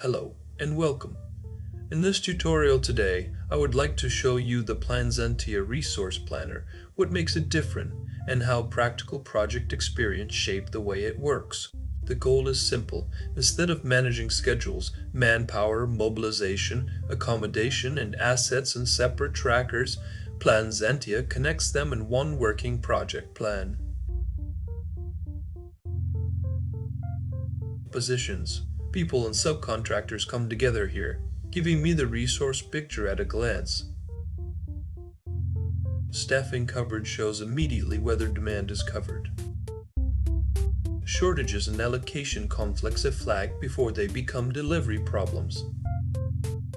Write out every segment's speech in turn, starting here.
Hello and welcome. In this tutorial today, I would like to show you the PlanZentia Resource Planner, what makes it different, and how practical project experience shape the way it works. The goal is simple. Instead of managing schedules, manpower, mobilization, accommodation, and assets in separate trackers, PlanZentia connects them in one working project plan. Positions. People and subcontractors come together here, giving me the resource picture at a glance. Staffing coverage shows immediately whether demand is covered. Shortages and allocation conflicts are flagged before they become delivery problems.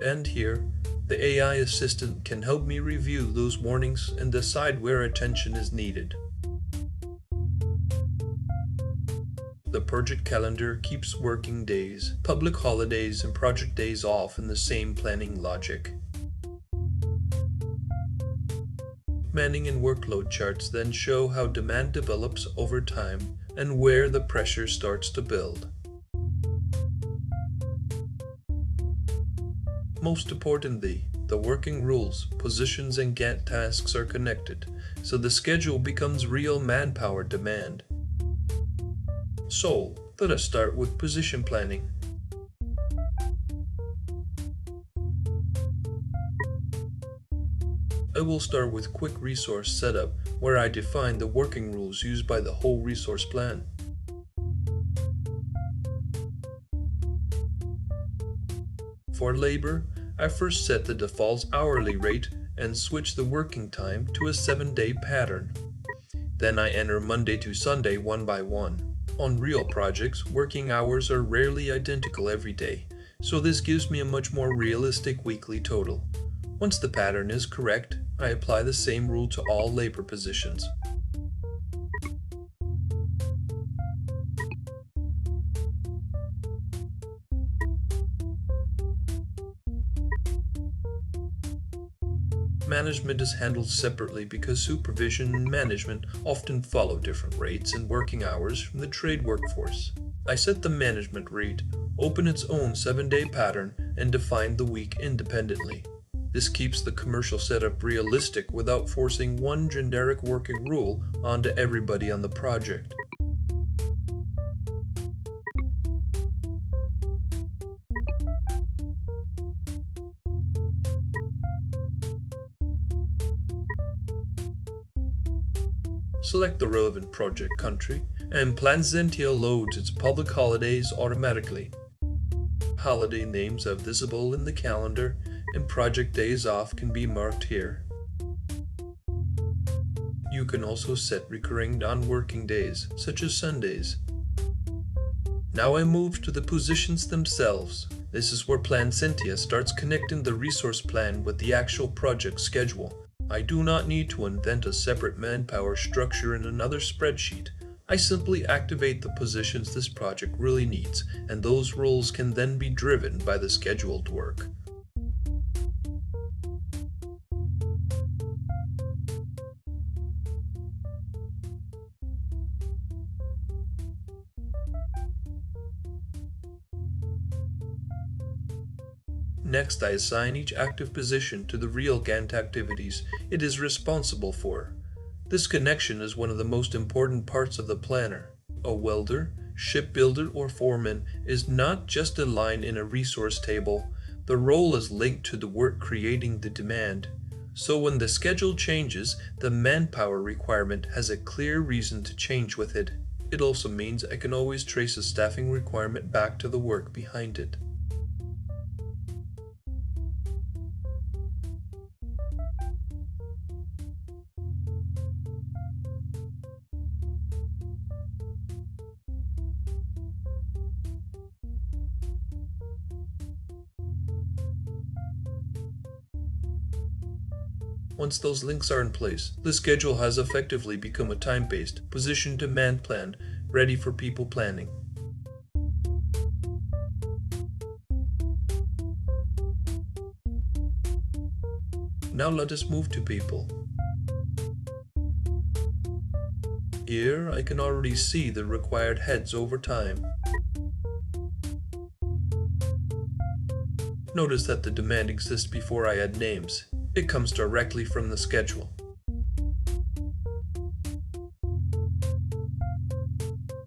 And here, the AI assistant can help me review those warnings and decide where attention is needed. The project calendar keeps working days, public holidays, and project days off in the same planning logic. Manning and workload charts then show how demand develops over time and where the pressure starts to build. Most importantly, the working rules, positions, and Gantt tasks are connected, so the schedule becomes real manpower demand. So, let us start with position planning. I will start with quick resource setup, where I define the working rules used by the whole resource plan. For labor, I first set the default hourly rate and switch the working time to a 7-day pattern. Then I enter Monday to Sunday one by one. On real projects, working hours are rarely identical every day, so this gives me a much more realistic weekly total. Once the pattern is correct, I apply the same rule to all labor positions. Management is handled separately because supervision and management often follow different rates and working hours from the trade workforce. I set the management rate, open its own 7-day pattern, and define the week independently. This keeps the commercial setup realistic without forcing one generic working rule onto everybody on the project. Select the relevant project country, and PlanZentia loads its public holidays automatically. Holiday names are visible in the calendar, and project days off can be marked here. You can also set recurring non-working days, such as Sundays. Now I move to the positions themselves. This is where PlanZentia starts connecting the resource plan with the actual project schedule. I do not need to invent a separate manpower structure in another spreadsheet. I simply activate the positions this project really needs, and those roles can then be driven by the scheduled work. Next, I assign each active position to the real Gantt activities it is responsible for. This connection is one of the most important parts of the planner. A welder, shipbuilder, or foreman is not just a line in a resource table. The role is linked to the work creating the demand. So when the schedule changes, the manpower requirement has a clear reason to change with it. It also means I can always trace a staffing requirement back to the work behind it. Once those links are in place, the schedule has effectively become a time-based, position-demand plan, ready for people planning. Now let us move to people. Here I can already see the required heads over time. Notice that the demand exists before I add names. It comes directly from the schedule.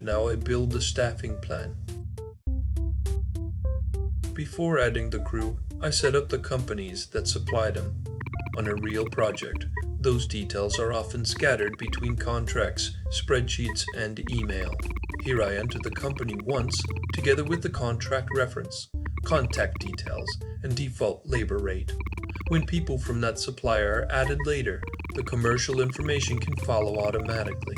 Now I build the staffing plan. Before adding the crew, I set up the companies that supply them. On a real project, those details are often scattered between contracts, spreadsheets, and email. Here I enter the company once, together with the contract reference, contact details, and default labor rate. When people from that supplier are added later, the commercial information can follow automatically.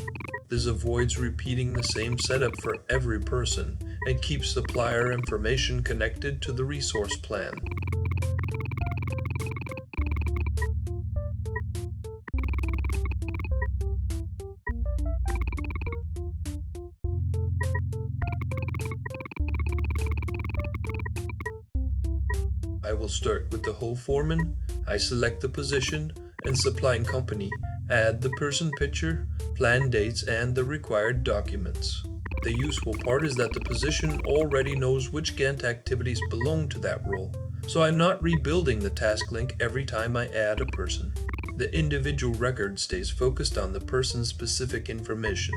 This avoids repeating the same setup for every person and keeps supplier information connected to the resource plan. I will start with the whole foreman. I select the position and supplying company, add the person picture, plan dates, and the required documents. The useful part is that the position already knows which Gantt activities belong to that role, so I'm not rebuilding the task link every time I add a person. The individual record stays focused on the person's specific information.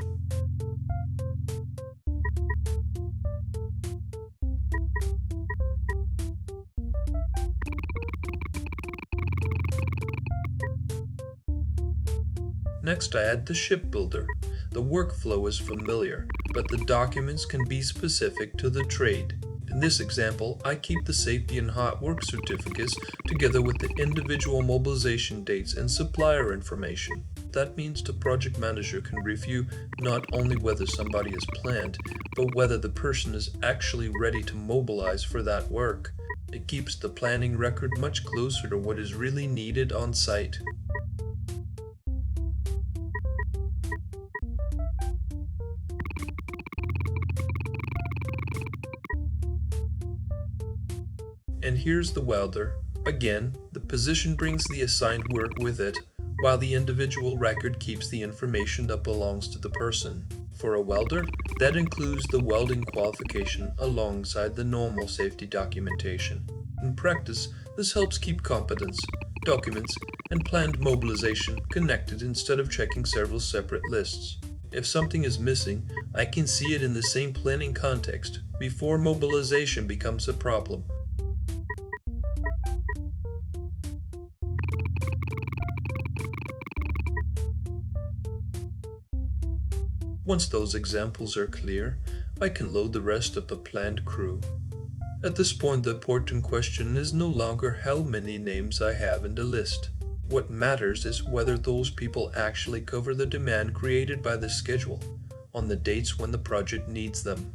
Next, I add the shipbuilder. The workflow is familiar, but the documents can be specific to the trade. In this example, I keep the safety and hot work certificates together with the individual mobilization dates and supplier information. That means the project manager can review not only whether somebody is planned, but whether the person is actually ready to mobilize for that work. It keeps the planning record much closer to what is really needed on site. And here's the welder. Again, the position brings the assigned work with it, while the individual record keeps the information that belongs to the person. For a welder, that includes the welding qualification alongside the normal safety documentation. In practice, this helps keep competence, documents, and planned mobilization connected instead of checking several separate lists. If something is missing, I can see it in the same planning context before mobilization becomes a problem. Once those examples are clear, I can load the rest of the planned crew. At this point, the important question is no longer how many names I have in the list. What matters is whether those people actually cover the demand created by the schedule, on the dates when the project needs them.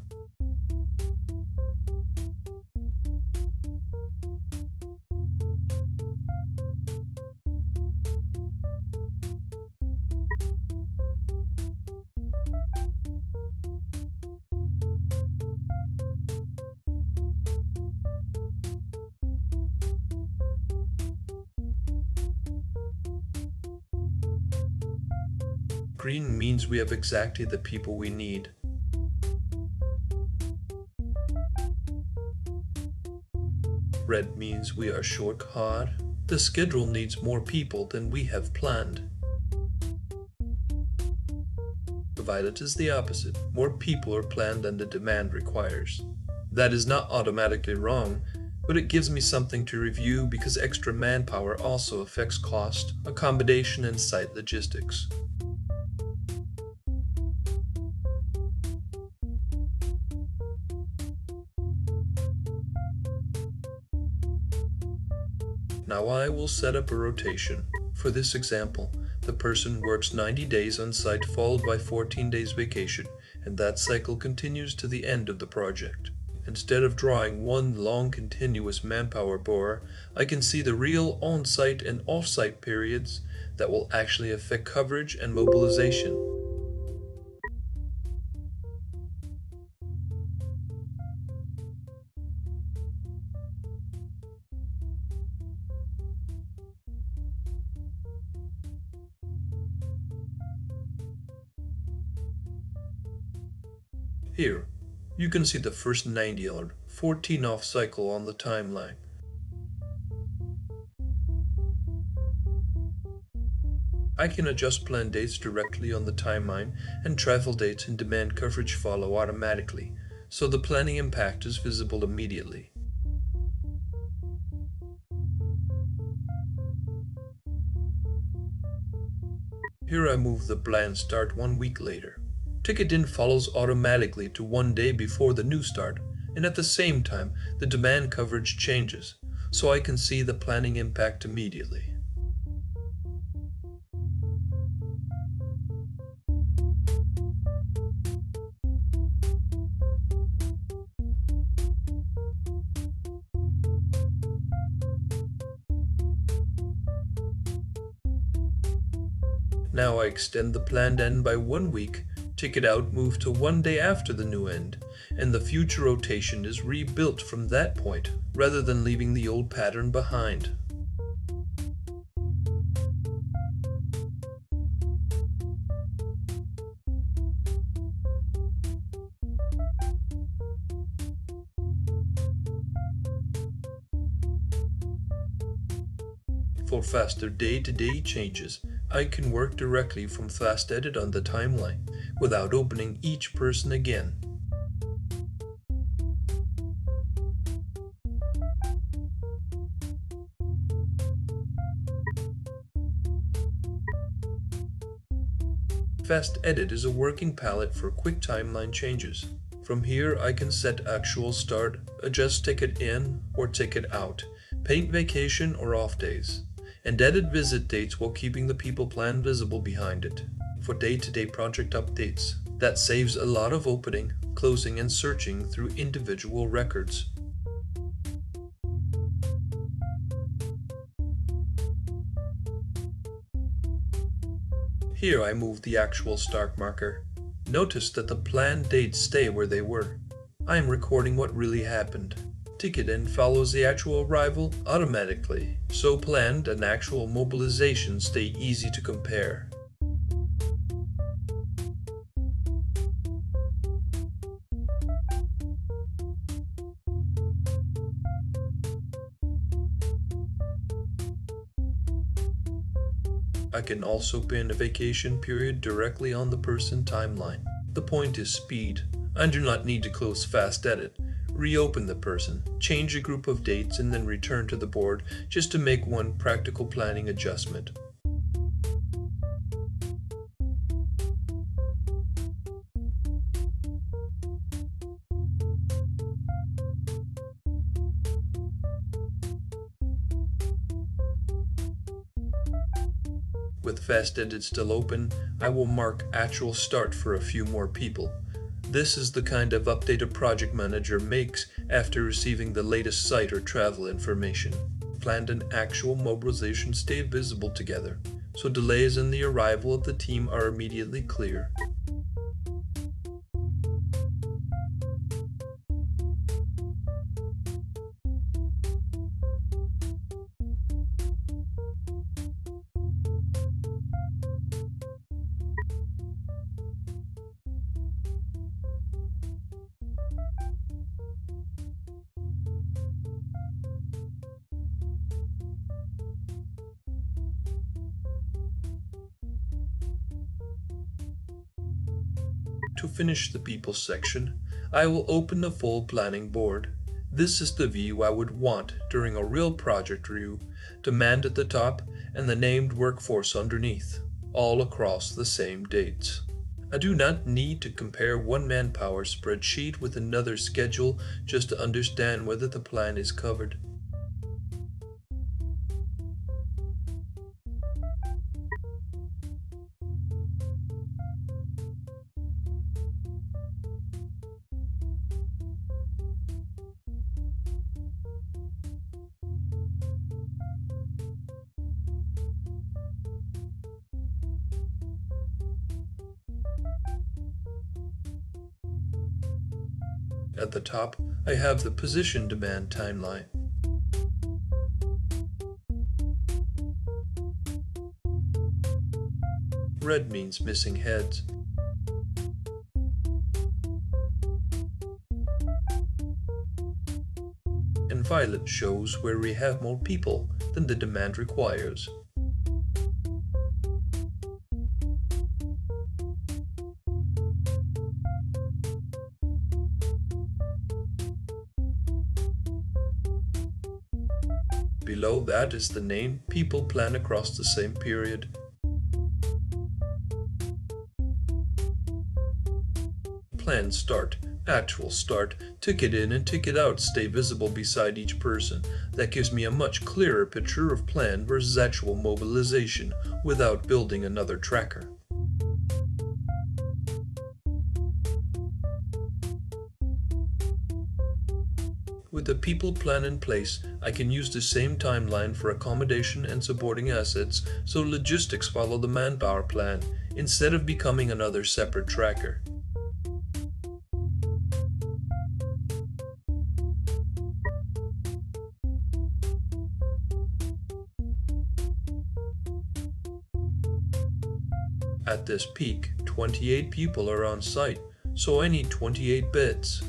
Green means we have exactly the people we need. Red means we are short hard. The schedule needs more people than we have planned. Violet is the opposite. More people are planned than the demand requires. That is not automatically wrong, but it gives me something to review because extra manpower also affects cost, accommodation, and site logistics. Now I will set up a rotation. For this example, the person works 90 days on site followed by 14 days vacation, and that cycle continues to the end of the project. Instead of drawing one long continuous manpower bar, I can see the real on-site and off-site periods that will actually affect coverage and mobilization. Here, you can see the first 90 or 14 off cycle on the timeline. I can adjust plan dates directly on the timeline, and travel dates and demand coverage follow automatically, so the planning impact is visible immediately. Here I move the planned start 1 week later. Ticket in follows automatically to 1 day before the new start, and at the same time, the demand coverage changes, so I can see the planning impact immediately. Now I extend the planned end by 1 week, ticket out move to 1 day after the new end, and the future rotation is rebuilt from that point, rather than leaving the old pattern behind. For faster day-to-day changes, I can work directly from Fast Edit on the timeline, without opening each person again. Fast Edit is a working palette for quick timeline changes. From here I can set actual start, adjust ticket in or ticket out, paint vacation or off days, and edit visit dates while keeping the people plan visible behind it. For day-to-day project updates, that saves a lot of opening, closing, and searching through individual records. Here I move the actual start marker. Notice that the planned dates stay where they were. I am recording what really happened. Ticket in follows the actual arrival automatically, so planned and actual mobilization stay easy to compare. I can also pin a vacation period directly on the person timeline. The point is speed. I do not need to close Fast Edit, reopen the person, change a group of dates, and then return to the board just to make one practical planning adjustment. With Fast Edit still open, I will mark actual start for a few more people. This is the kind of update a project manager makes after receiving the latest site or travel information. Planned and actual mobilization stay visible together, so delays in the arrival of the team are immediately clear. To finish the people section, I will open the full planning board. This is the view I would want during a real project review, demand at the top and the named workforce underneath, all across the same dates. I do not need to compare one Manpower spreadsheet with another schedule just to understand whether the plan is covered. At the top, I have the position demand timeline. Red means missing heads. And violet shows where we have more people than the demand requires. Below that is the name people plan across the same period. Plan start, actual start, ticket in and ticket out stay visible beside each person. That gives me a much clearer picture of plan versus actual mobilization without building another tracker. With the people plan in place, I can use the same timeline for accommodation and supporting assets, so logistics follow the manpower plan, instead of becoming another separate tracker. At this peak, 28 people are on site, so I need 28 beds.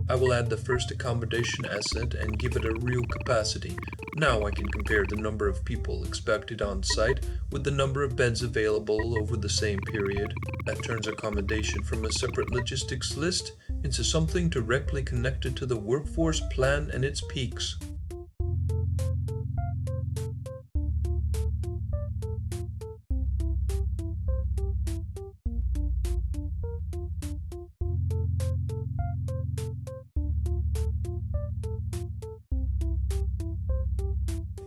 I will add the first accommodation asset and give it a real capacity. Now I can compare the number of people expected on site with the number of beds available over the same period. That turns accommodation from a separate logistics list into something directly connected to the workforce plan and its peaks.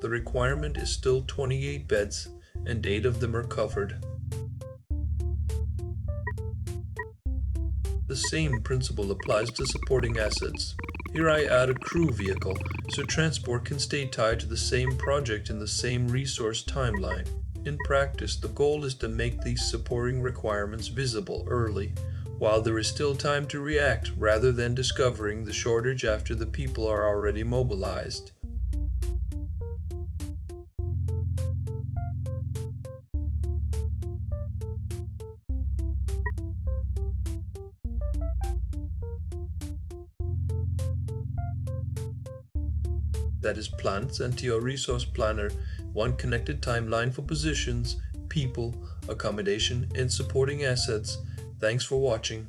The requirement is still 28 beds, and 8 of them are covered. The same principle applies to supporting assets. Here I add a crew vehicle, so transport can stay tied to the same project in the same resource timeline. In practice, the goal is to make these supporting requirements visible early, while there is still time to react rather than discovering the shortage after the people are already mobilized. That is PlanZentia Resource Planner, one connected timeline for positions, people, accommodation, and supporting assets. Thanks for watching.